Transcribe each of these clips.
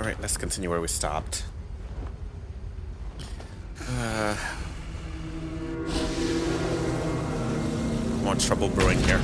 Alright, let's continue where we stopped. More trouble brewing here.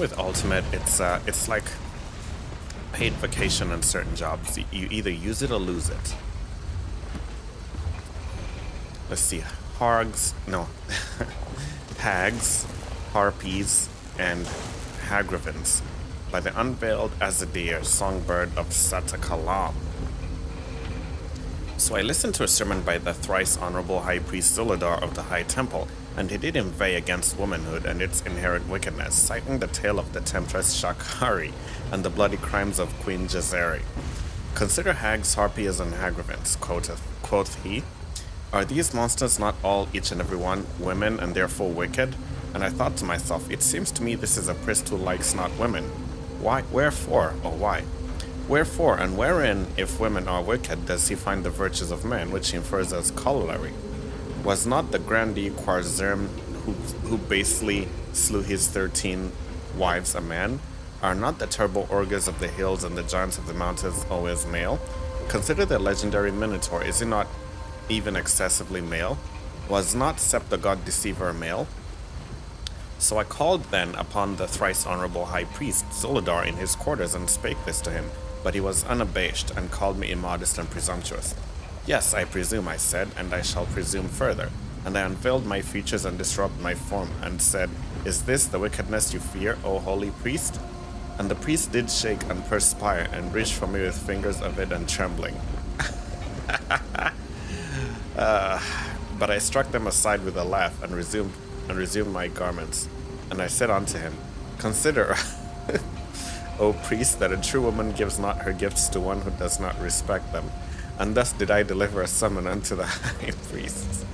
With Ultimate, it's like paid vacation on certain jobs. You either use it or lose it. Let's see, Hags, Harpies, and Hagravens by the unveiled Azadir, songbird of Satakalam. So I listened to a sermon by the thrice honorable High Priest Zul'adar of the High Temple, and he did inveigh against womanhood and its inherent wickedness, citing the tale of the temptress Shakari and the bloody crimes of Queen Jazeri. Consider hags, harpies, and hagravens, quoth he. Are these monsters not all, each and every one, women and therefore wicked? And I thought to myself, it seems to me this is a priest who likes not women. Why? Wherefore, or why? Wherefore, and wherein, if women are wicked, does he find the virtues of men, which he infers as corollary? Was not the grandee Quarzerm who basely slew his 13 wives a man? Are not the terrible ogres of the hills and the giants of the mountains always male? Consider the legendary Minotaur, is he not even excessively male? Was not Sep the god deceiver male? So I called then upon the thrice honorable high priest Zul'adar in his quarters and spake this to him, but he was unabashed and called me immodest and presumptuous. Yes, I presume, I said, and I shall presume further. And I unveiled my features and disrobed my form, and said, Is this the wickedness you fear, O holy priest? And the priest did shake and perspire, and reached for me with fingers avid and trembling. But I struck them aside with a laugh, and resumed my garments. And I said unto him, Consider, O priest, that a true woman gives not her gifts to one who does not respect them. And thus did I deliver a summon unto the high priests.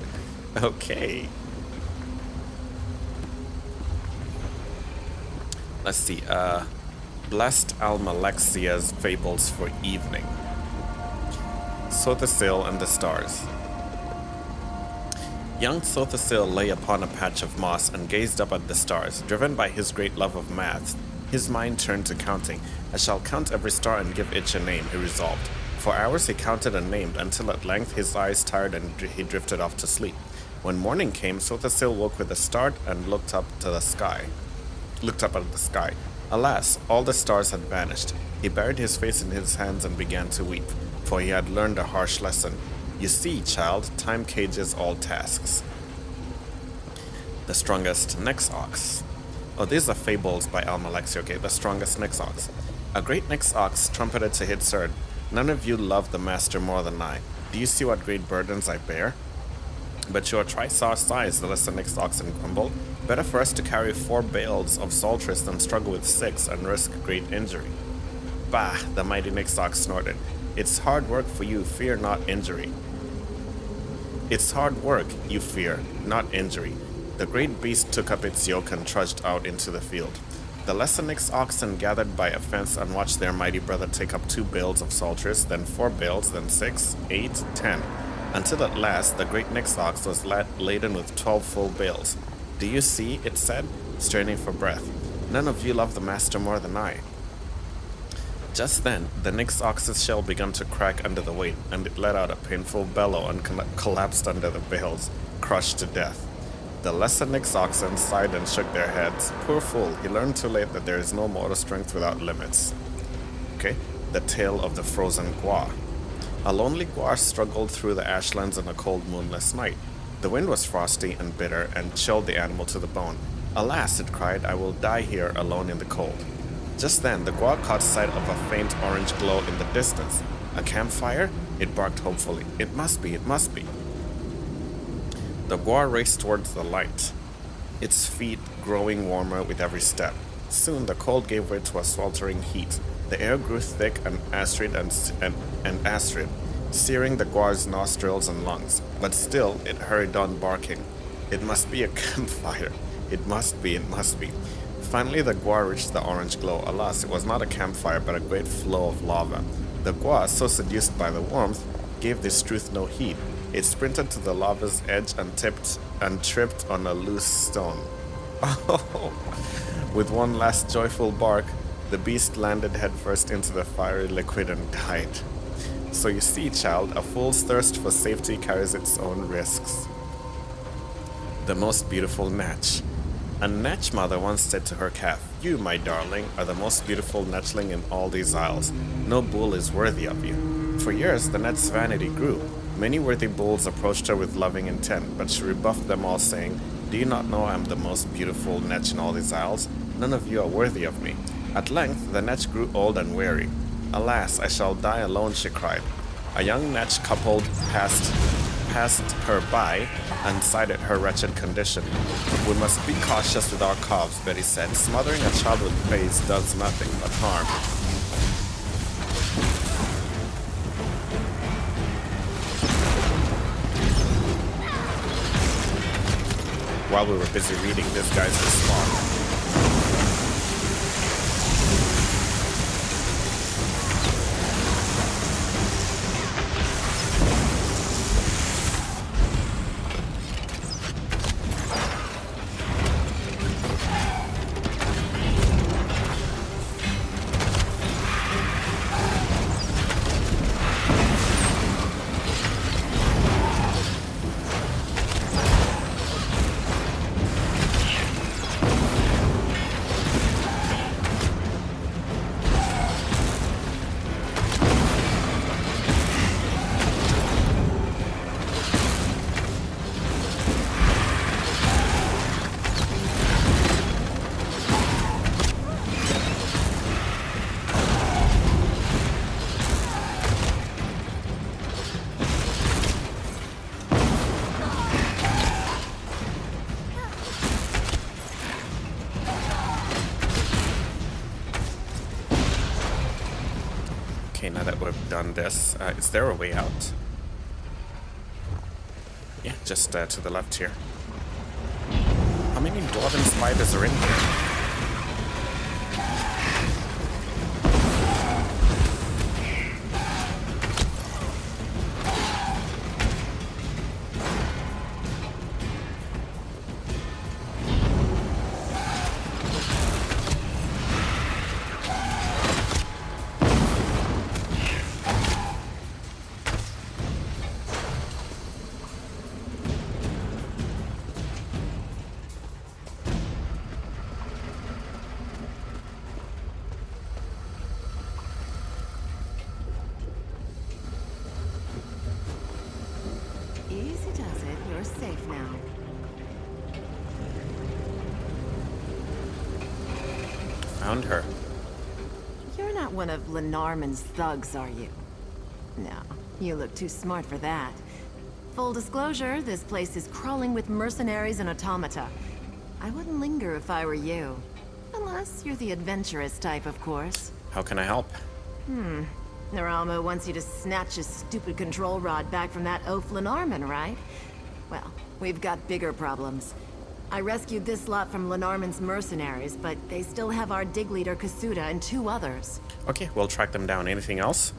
Okay. Let's see. Blessed Almalexia's Fables for Evening. Sothasil and the Stars. Young Sothasil lay upon a patch of moss and gazed up at the stars. Driven by his great love of maths, his mind turned to counting. I shall count every star and give each a name, he resolved. For hours he counted and named, until at length his eyes tired and he drifted off to sleep. When morning came, Sothasil woke with a start and looked up at the sky. Alas, all the stars had vanished. He buried his face in his hands and began to weep, for he had learned a harsh lesson. You see, child, time cages all tasks. The Strongest Next Ox. Oh, these are fables by Almalexia, okay? The Strongest Next Ox. A great next ox trumpeted to his herd. None of you love the master more than I. Do you see what great burdens I bear? But you are twice our size, the lesser next oxen grumbled. Better for us to carry 4 bales of salters than struggle with 6 and risk great injury. Bah, the mighty next ox snorted. It's hard work for you, fear not injury. It's hard work, you fear, not injury. The great beast took up its yoke and trudged out into the field. The lesser next oxen gathered by a fence and watched their mighty brother take up 2 bales of salters, then 4 bales, then 6, 8, 10, until at last the great next ox was laden with 12 full bales. Do you see, it said, straining for breath. None of you love the master more than I. Just then, the next ox's shell began to crack under the weight, and it let out a painful bellow and collapsed under the bales, crushed to death. The lesser next oxen sighed and shook their heads. Poor fool, he learned too late that there is no mortal strength without limits. Okay, the tale of the frozen Gua. A lonely Gua struggled through the ashlands on a cold moonless night. The wind was frosty and bitter and chilled the animal to the bone. Alas, it cried, I will die here alone in the cold. Just then, the Gua caught sight of a faint orange glow in the distance. A campfire? It barked hopefully. It must be, it must be. The Gwar raced towards the light, its feet growing warmer with every step. Soon the cold gave way to a sweltering heat. The air grew thick and acrid, searing the Gwar's nostrils and lungs. But still, it hurried on barking. It must be a campfire. It must be. Finally, the Gwar reached the orange glow. Alas, it was not a campfire, but a great flow of lava. The Gwar, so seduced by the warmth, gave this truth no heed. It sprinted to the lava's edge and tripped on a loose stone. Oh! With one last joyful bark, the beast landed headfirst into the fiery liquid and died. So you see, child, a fool's thirst for safety carries its own risks. The most beautiful Natch. A Natch mother once said to her calf, "You, my darling, are the most beautiful Natchling in all these isles. No bull is worthy of you." For years, the Natch's vanity grew. Many worthy bulls approached her with loving intent, but she rebuffed them all, saying, "Do you not know I am the most beautiful Natch in all these isles? None of you are worthy of me." At length, the Natch grew old and weary. "Alas, I shall die alone," she cried. A young Natch couple passed her by and cited her wretched condition. "We must be cautious with our calves," Betty said. "Smothering a child with praise does nothing but harm." While we were busy reading, this guy's respawned. Okay, now that we've done this, is there a way out? Yeah, just to the left here. How many dwarven spiders are in here? Found her. You're not one of Lenarmen's thugs, are you? No, you look too smart for that. Full disclosure, this place is crawling with mercenaries and automata. I wouldn't linger if I were you. Unless you're the adventurous type, of course. How can I help? Naramo wants you to snatch his stupid control rod back from that oaf Lenarmen, right? Well, we've got bigger problems. I rescued this lot from Lenarmen's mercenaries, but they still have our dig leader Kasuda and 2 others. Okay, we'll track them down. Anything else?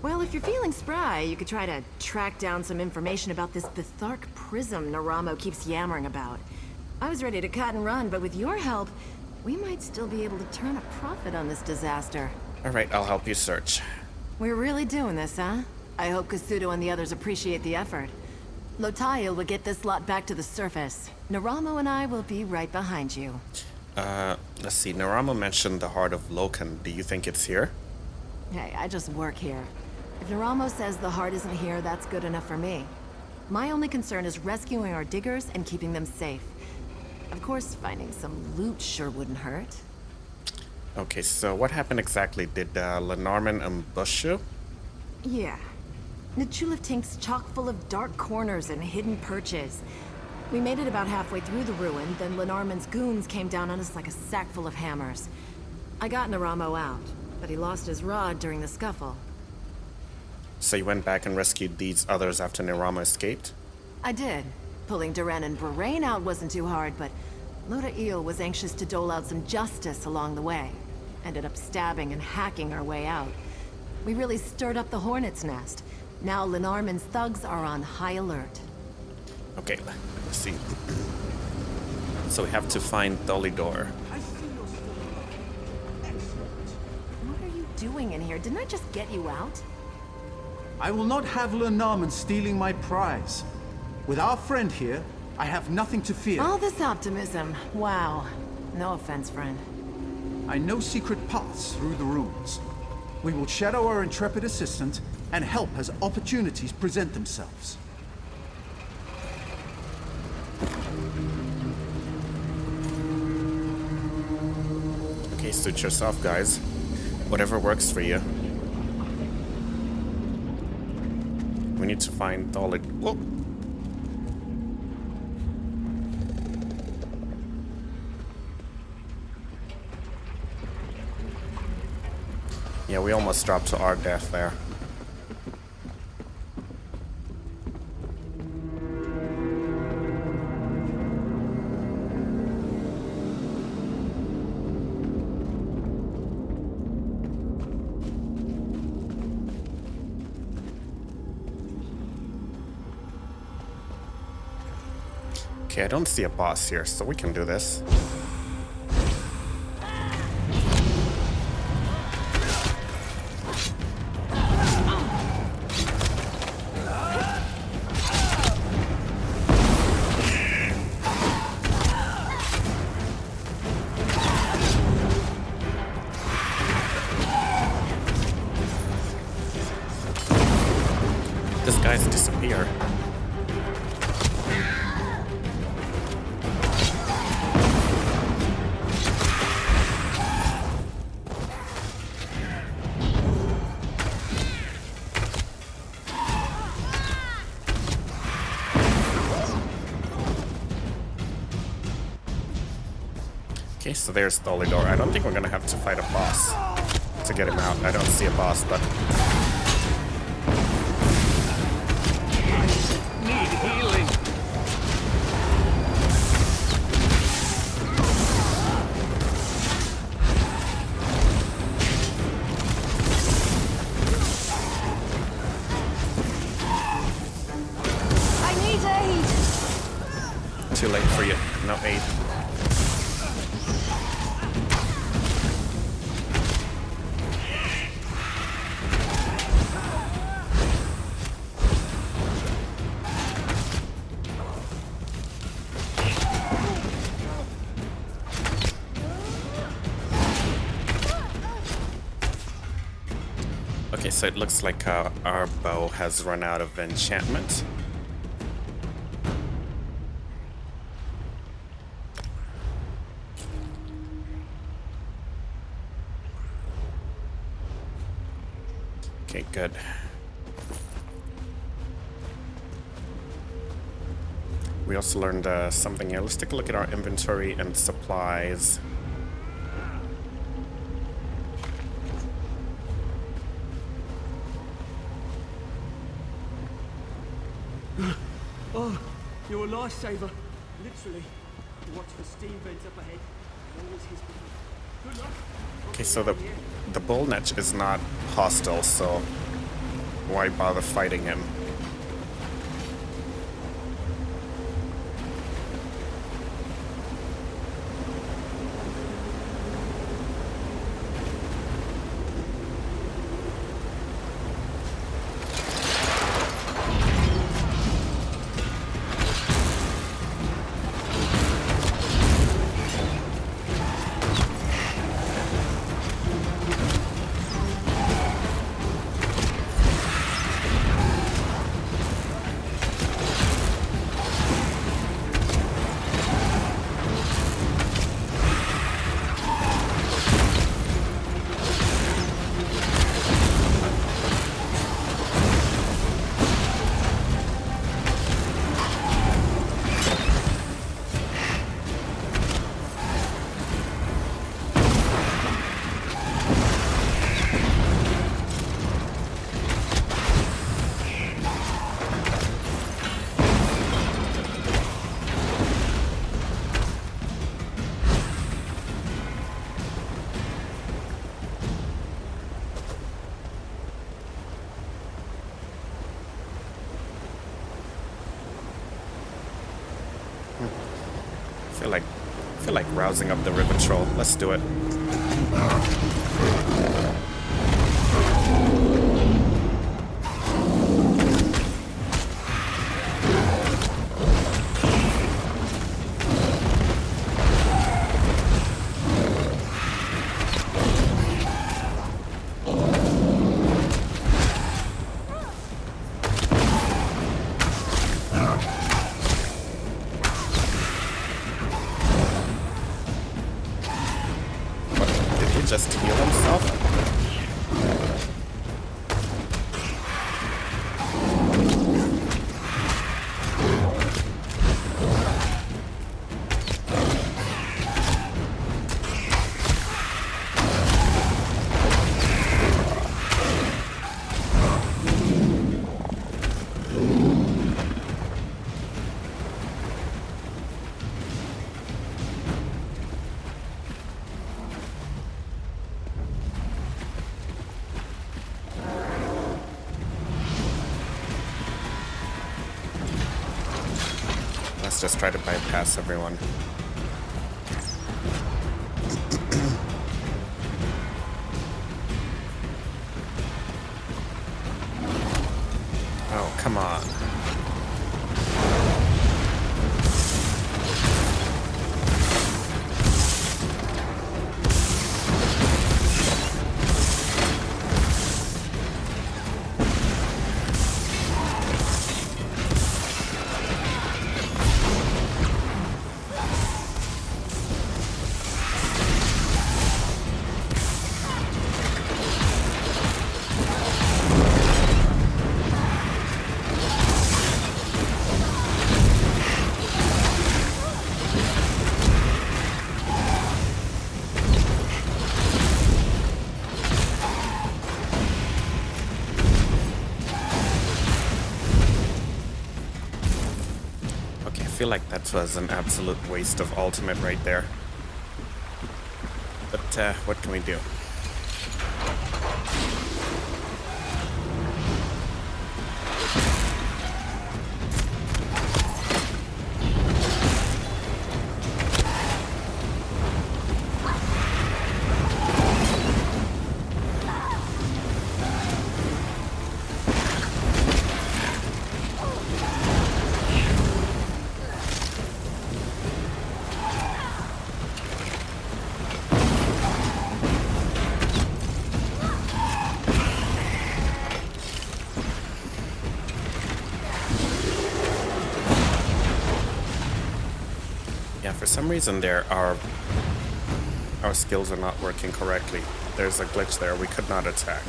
Well, if you're feeling spry, you could try to track down some information about this Bethark prism Naramo keeps yammering about. I was ready to cut and run, but with your help, we might still be able to turn a profit on this disaster. Alright, I'll help you search. We're really doing this, huh? I hope Kasuda and the others appreciate the effort. Lotail will get this lot back to the surface. Naramo and I will be right behind you. Let's see. Naramo mentioned the Heart of Loken. Do you think it's here? Hey, I just work here. If Naramo says the heart isn't here, that's good enough for me. My only concern is rescuing our diggers and keeping them safe. Of course, finding some loot sure wouldn't hurt. Okay, so what happened exactly? Did Lenarmen ambush you? Yeah. Nchuleftingth's chock full of dark corners and hidden perches. We made it about halfway through the ruin, then Lenarmen's goons came down on us like a sack full of hammers. I got Naramo out, but he lost his rod during the scuffle. So you went back and rescued these others after Naramo escaped? I did. Pulling Duran and Berain out wasn't too hard, but Loda Eel was anxious to dole out some justice along the way. Ended up stabbing and hacking our way out. We really stirred up the hornet's nest. Now Lenarmen's thugs are on high alert. Okay, let's see. So we have to find Tholidor. I see you're still alive. Excellent. What are you doing in here? Didn't I just get you out? I will not have Lenarmen stealing my prize. With our friend here, I have nothing to fear. All this optimism. Wow. No offense, friend. I know secret paths through the ruins. We will shadow our intrepid assistant and help as opportunities present themselves. Okay, suit yourself, guys. Whatever works for you. We need to find Tholidor. Whoa! Yeah, we almost dropped to our death there. Okay, I don't see a boss here, so we can do this. This guy's disappeared. Okay, so there's Tholidor. I don't think we're gonna have to fight a boss to get him out. I don't see a boss, but... Need healing. I need aid! Too late for you. No aid. Okay, so it looks like our bow has run out of enchantment. Okay, good. We also learned something here. Let's take a look at our inventory and supplies. Oh, you're a lifesaver. Literally. Watch for steam vents up ahead. Always his good luck. Okay, so the bullnetch is not hostile, so why bother fighting him? I feel like rousing up the river troll. Let's do it. Just to heal himself? Just try to bypass everyone. Oh, come on. I feel like that was an absolute waste of ultimate right there. But what can we do? For some reason there our skills are not working correctly. There's a glitch there. We could not attack.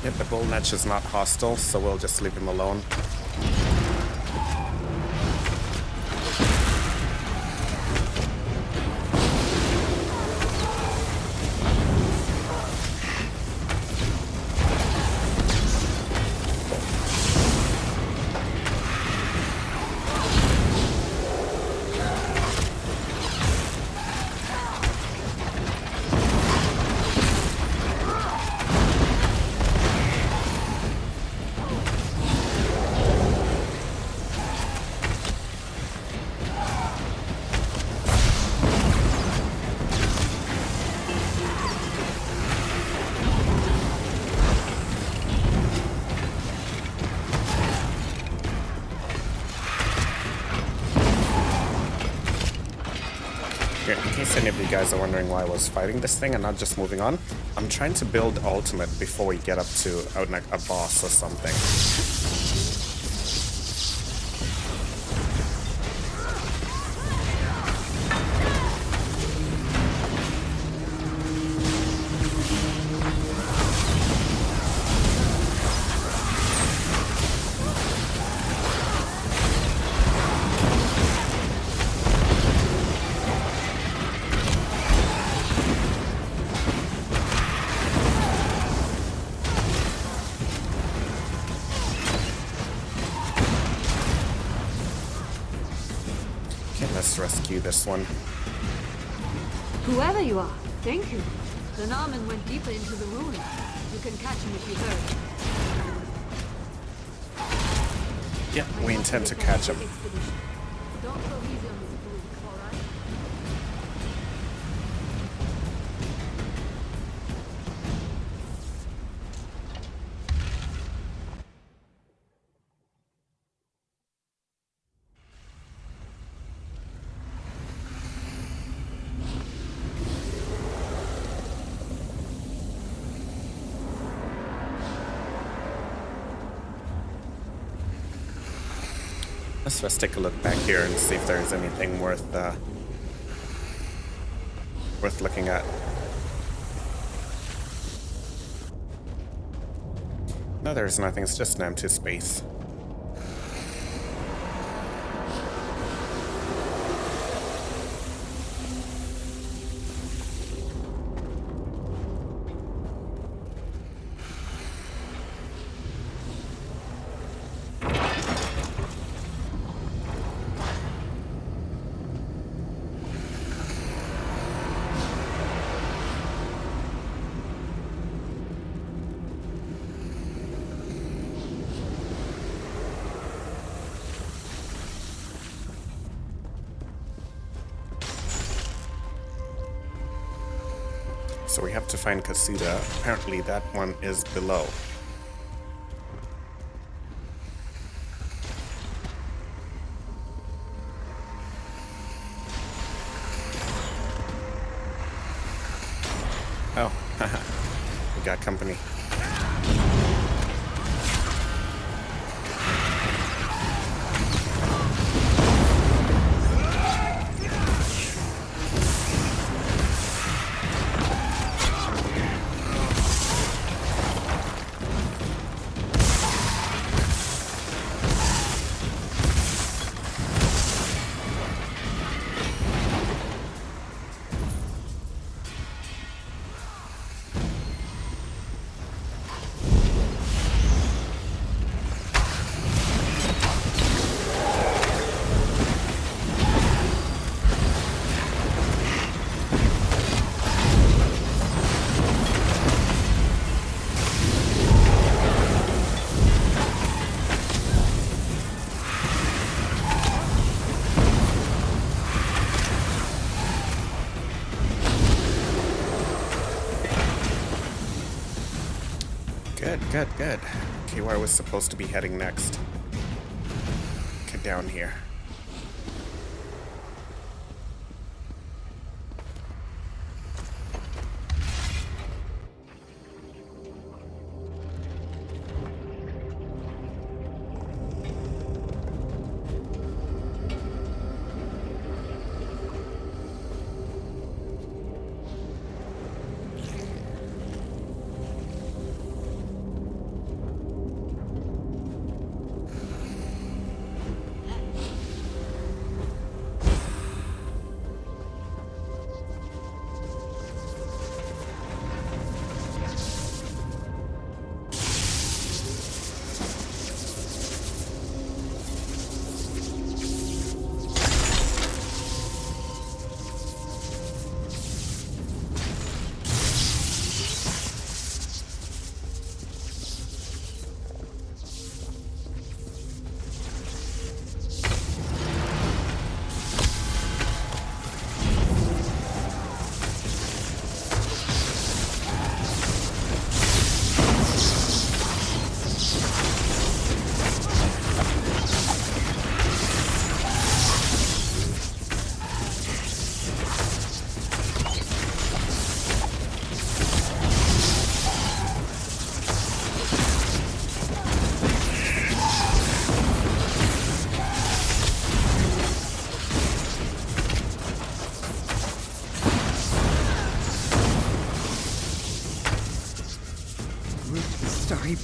Yep, the bull netch is not hostile, so we'll just leave him alone. Here, in case any of you guys are wondering why I was fighting this thing and not just moving on, I'm trying to build ultimate before we get up to like a boss or something. you this one. Whoever you are, thank you. Lenarmen went deeper into the ruins. You can catch him if you heard. Yeah, we intend to catch him. Don't go easy on his group, alright? Let's take a look back here and see if there's anything worth looking at. No, there's nothing. It's just an empty space. So we have to find Kasuda. Apparently that one is below. Oh, haha. We got company. Good. Okay, where I was supposed to be heading next. Get down here.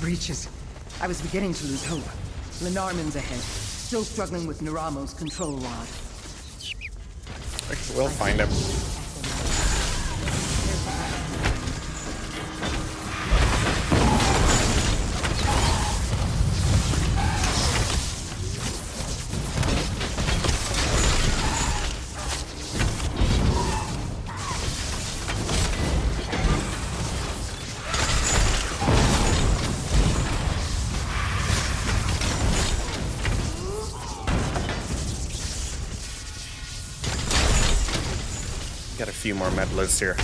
Breaches. I was beginning to lose hope. Lenarmen's ahead, still struggling with Naramo's control rod. We'll find him. few more meddlers here.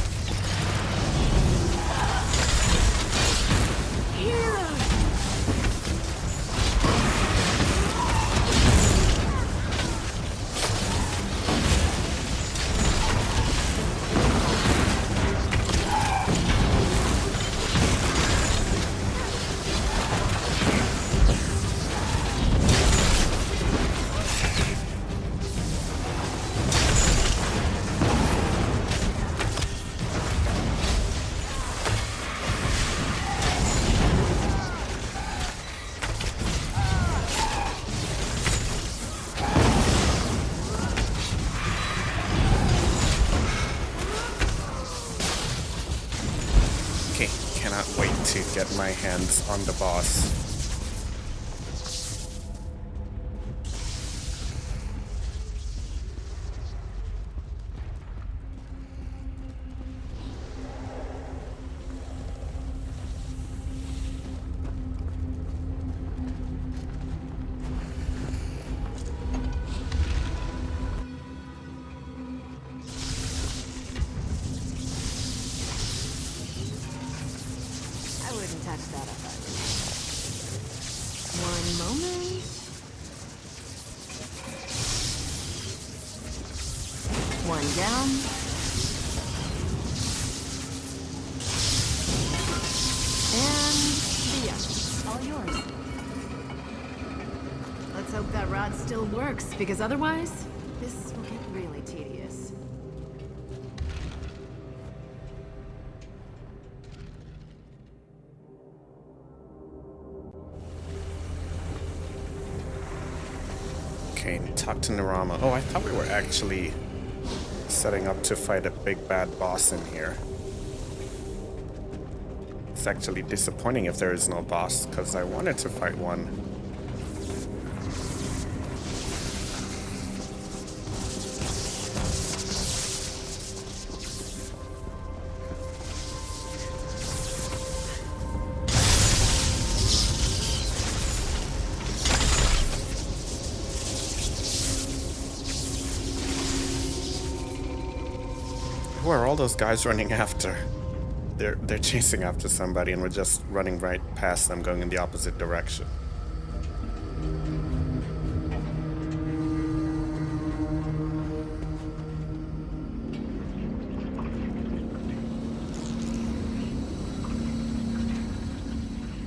Okay, cannot wait to get my hands on the boss. I wouldn't touch that if I were you. One moment. One down. And the other. All yours. Let's hope that rod still works, because otherwise, this will get really tedious. Okay, talk to Narama. Oh, I thought we were actually setting up to fight a big bad boss in here. It's actually disappointing if there is no boss, because I wanted to fight one. Who are all those guys running after? They're chasing after somebody and we're just running right past them, going in the opposite direction.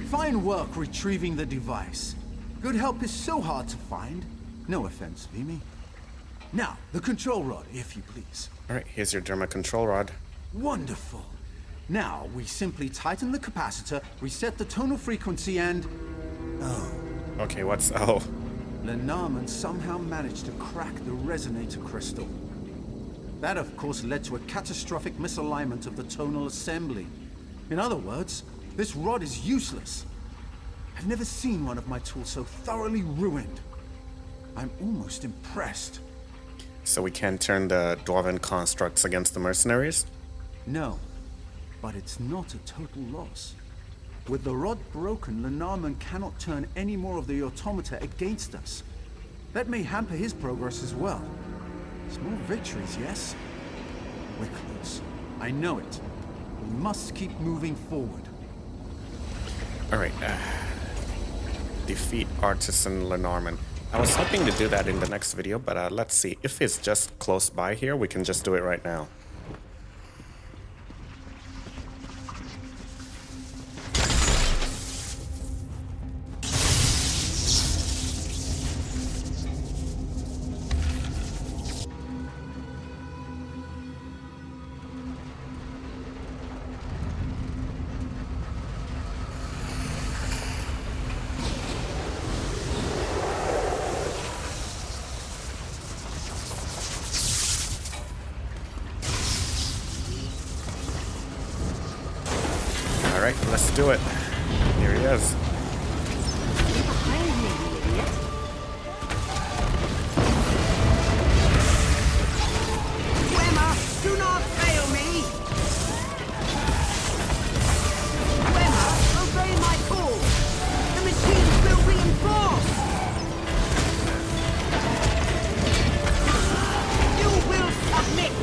Fine work retrieving the device. Good help is so hard to find. No offense, Vimy. Now, the control rod, if you please. Alright, here's your Dwemer control rod. Wonderful. Now, we simply tighten the capacitor, reset the tonal frequency, and... Oh. Okay, what's... oh. Lenarmen somehow managed to crack the resonator crystal. That, of course, led to a catastrophic misalignment of the tonal assembly. In other words, this rod is useless. I've never seen one of my tools so thoroughly ruined. I'm almost impressed. So we can't turn the Dwarven constructs against the mercenaries? No, but it's not a total loss. With the rod broken, Lenarmen cannot turn any more of the automata against us. That may hamper his progress as well. Small victories, yes? We're close. I know it. We must keep moving forward. Alright, defeat Artisan Lenarmen. I was hoping to do that in the next video, but let's see. If it's just close by here, we can just do it right now. Alright, let's do it. Here he is. Behind me, you idiot. Dwemer, do not fail me! Dwemer, obey my call! The machines will reinforce! You will submit!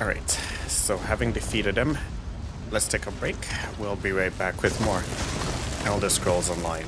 Alright, so having defeated him, let's take a break. We'll be right back with more Elder Scrolls Online.